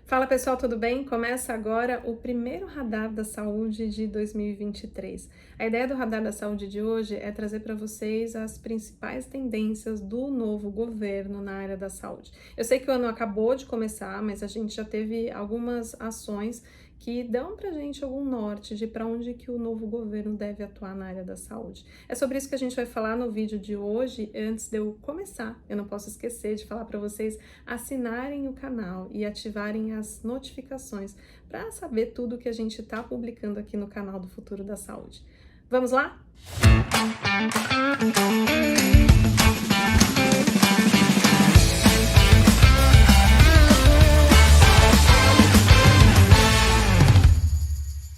Fala pessoal, tudo bem? Começa agora o primeiro Radar da Saúde de 2023. A ideia do Radar da Saúde de hoje é trazer para vocês as principais tendências do novo governo na área da saúde. Eu sei que o ano acabou de começar, mas a gente já teve algumas ações que dão para a gente algum norte de para onde que o novo governo deve atuar na área da saúde. É sobre isso que a gente vai falar no vídeo de hoje. Antes de eu começar, eu não posso esquecer de falar para vocês assinarem o canal e ativarem as notificações para saber tudo que a gente está publicando aqui no canal do Futuro da Saúde. Vamos lá?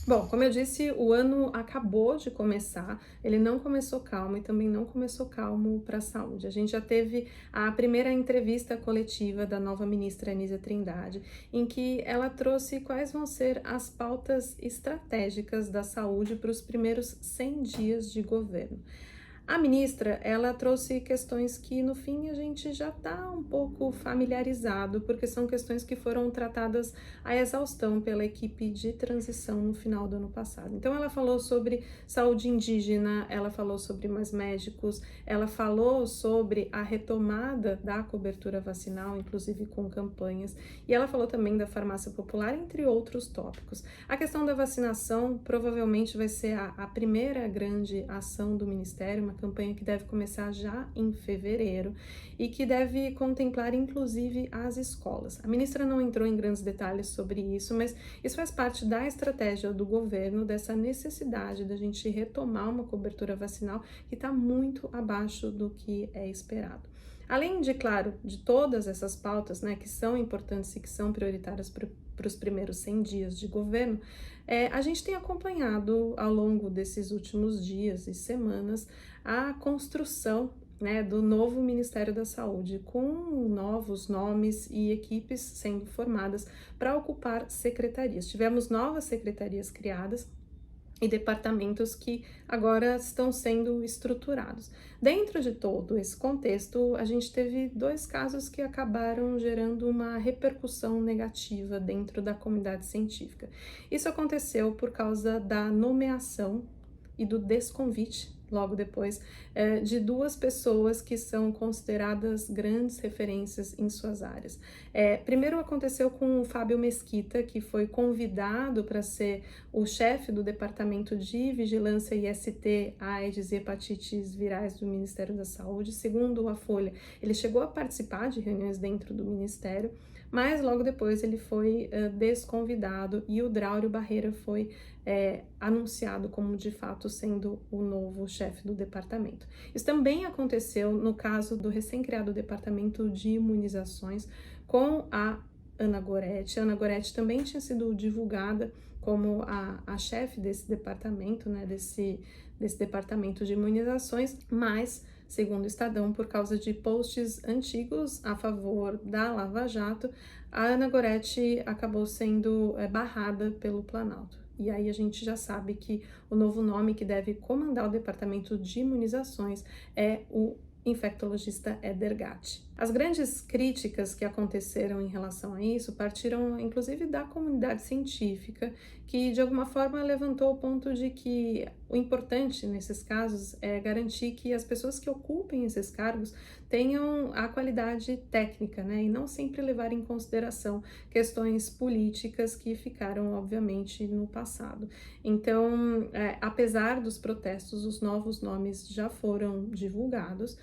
Bom, como eu disse, o ano acabou de começar, ele não começou calmo e também não começou calmo para a saúde. A gente já teve a primeira entrevista coletiva da nova ministra Anísia Trindade, em que ela trouxe quais vão ser as pautas estratégicas da saúde para os primeiros 100 dias de governo. A ministra, ela trouxe questões que no fim a gente já está um pouco familiarizado, porque são questões que foram tratadas à exaustão pela equipe de transição no final do ano passado. Então ela falou sobre saúde indígena, ela falou sobre mais médicos, ela falou sobre a retomada da cobertura vacinal, inclusive com campanhas, e ela falou também da farmácia popular, entre outros tópicos. A questão da vacinação provavelmente vai ser a primeira grande ação do Ministério, uma campanha que deve começar já em fevereiro e que deve contemplar inclusive as escolas. A ministra não entrou em grandes detalhes sobre isso, mas isso faz parte da estratégia do governo, dessa necessidade da gente retomar uma cobertura vacinal que está muito abaixo do que é esperado. Além de, claro, de todas essas pautas, né, que são importantes e que são prioritárias para os primeiros 100 dias de governo, a gente tem acompanhado ao longo desses últimos dias e semanas a construção, né, do novo Ministério da Saúde, com novos nomes e equipes sendo formadas para ocupar secretarias. Tivemos novas secretarias criadas e departamentos que agora estão sendo estruturados. Dentro de todo esse contexto, a gente teve dois casos que acabaram gerando uma repercussão negativa dentro da comunidade científica. Isso aconteceu por causa da nomeação e do desconvite, logo depois, de duas pessoas que são consideradas grandes referências em suas áreas. Primeiro aconteceu com o Fábio Mesquita, que foi convidado para ser o chefe do Departamento de Vigilância IST, AIDS e Hepatites Virais do Ministério da Saúde. Segundo a Folha, ele chegou a participar de reuniões dentro do Ministério, mas logo depois ele foi desconvidado e o Draulio Barreira foi anunciado como de fato sendo o novo chefe do departamento. Isso também aconteceu no caso do recém-criado Departamento de Imunizações com a Ana Goretti. A Ana Goretti também tinha sido divulgada como a chefe desse departamento, né, desse departamento de imunizações, mas segundo o Estadão, por causa de posts antigos a favor da Lava Jato, a Ana Goretti acabou sendo barrada pelo Planalto. E aí a gente já sabe que o novo nome que deve comandar o departamento de imunizações é o infectologista Éder Gatti. As grandes críticas que aconteceram em relação a isso partiram inclusive da comunidade científica, que de alguma forma levantou o ponto de que o importante nesses casos é garantir que as pessoas que ocupem esses cargos tenham a qualidade técnica, né, e não sempre levar em consideração questões políticas que ficaram, obviamente, no passado. Então, apesar dos protestos, os novos nomes já foram divulgados,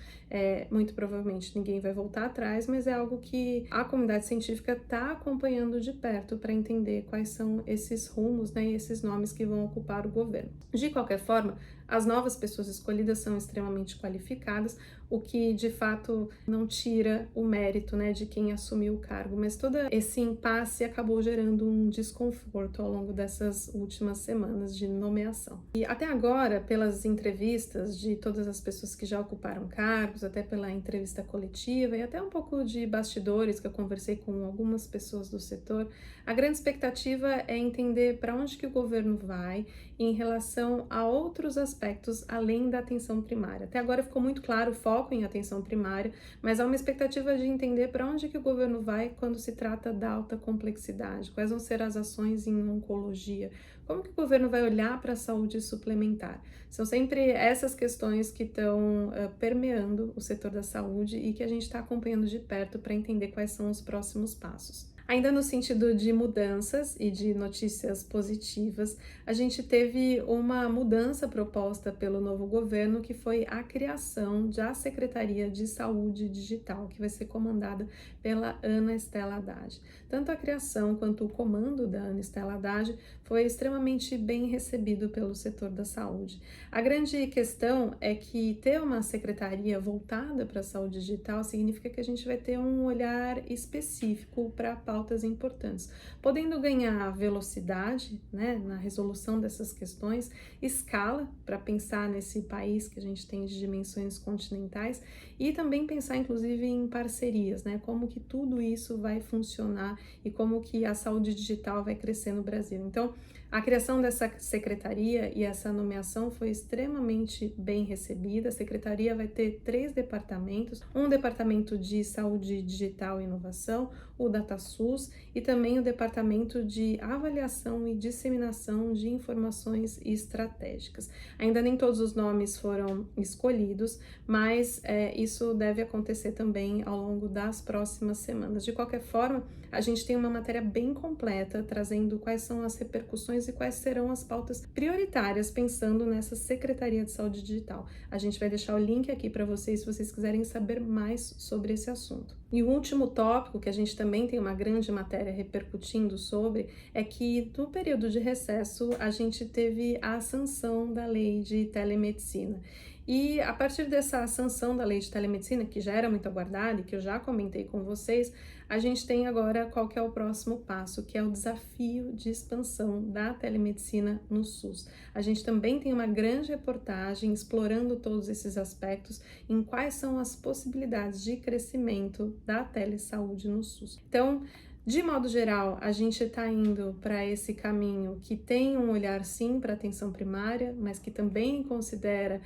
muito provavelmente ninguém vai voltar atrás, mas é algo que a comunidade científica está acompanhando de perto para entender quais são esses rumos, né, e esses nomes que vão ocupar o governo. De qualquer forma, as novas pessoas escolhidas são extremamente qualificadas, o que de fato não tira o mérito, né, de quem assumiu o cargo, mas todo esse impasse acabou gerando um desconforto ao longo dessas últimas semanas de nomeação. E até agora, pelas entrevistas de todas as pessoas que já ocuparam cargos, até pela entrevista coletiva e até um pouco de bastidores que eu conversei com algumas pessoas do setor, a grande expectativa é entender para onde que o governo vai em relação a outros aspectos aspectos além da atenção primária. Até agora ficou muito claro o foco em atenção primária, mas há uma expectativa de entender para onde que o governo vai quando se trata da alta complexidade, quais vão ser as ações em oncologia, como que o governo vai olhar para a saúde suplementar. São sempre essas questões que estão permeando o setor da saúde e que a gente está acompanhando de perto para entender quais são os próximos passos. Ainda no sentido de mudanças e de notícias positivas, a gente teve uma mudança proposta pelo novo governo, que foi a criação da Secretaria de Saúde Digital, que vai ser comandada pela Ana Estela Haddad. Tanto a criação quanto o comando da Ana Estela Haddad foi extremamente bem recebido pelo setor da saúde. A grande questão é que ter uma secretaria voltada para a saúde digital significa que a gente vai ter um olhar específico para pautas importantes, podendo ganhar velocidade, né, na resolução dessas questões, escala para pensar nesse país que a gente tem de dimensões continentais e também pensar inclusive em parcerias, né, como que tudo isso vai funcionar e como que a saúde digital vai crescer no Brasil. Então, a criação dessa secretaria e essa nomeação foi extremamente bem recebida. A secretaria vai ter 3 departamentos, um departamento de saúde digital e inovação, o DataSUS e também o departamento de avaliação e disseminação de informações estratégicas. Ainda nem todos os nomes foram escolhidos, mas isso deve acontecer também ao longo das próximas semanas. De qualquer forma, a gente tem uma matéria bem completa trazendo quais são as repercussões e quais serão as pautas prioritárias pensando nessa Secretaria de Saúde Digital. A gente vai deixar o link aqui para vocês se vocês quiserem saber mais sobre esse assunto. E o último tópico, que a gente também tem uma grande matéria repercutindo sobre, é que no período de recesso a gente teve a sanção da lei de telemedicina. E a partir dessa sanção da lei de telemedicina, que já era muito aguardada e que eu já comentei com vocês, a gente tem agora qual que é o próximo passo, que é o desafio de expansão da telemedicina no SUS. A gente também tem uma grande reportagem explorando todos esses aspectos em quais são as possibilidades de crescimento da telesaúde no SUS. Então, de modo geral, a gente está indo para esse caminho que tem um olhar sim para a atenção primária, mas que também considera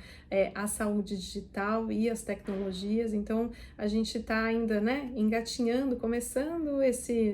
a saúde digital e as tecnologias. Então, a gente está ainda, né, engatinhando, começando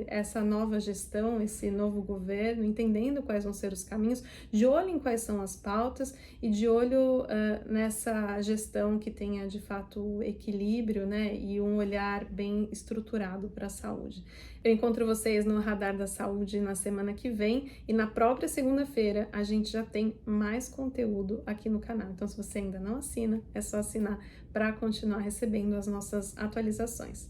essa nova gestão, esse novo governo, entendendo quais vão ser os caminhos, de olho em quais são as pautas e de olho nessa gestão que tenha de fato equilíbrio, né, e um olhar bem estruturado para a saúde. Eu encontro vocês no Radar da Saúde na semana que vem e na própria segunda-feira a gente já tem mais conteúdo aqui no canal. Então, se você ainda não assina, é só assinar para continuar recebendo as nossas atualizações.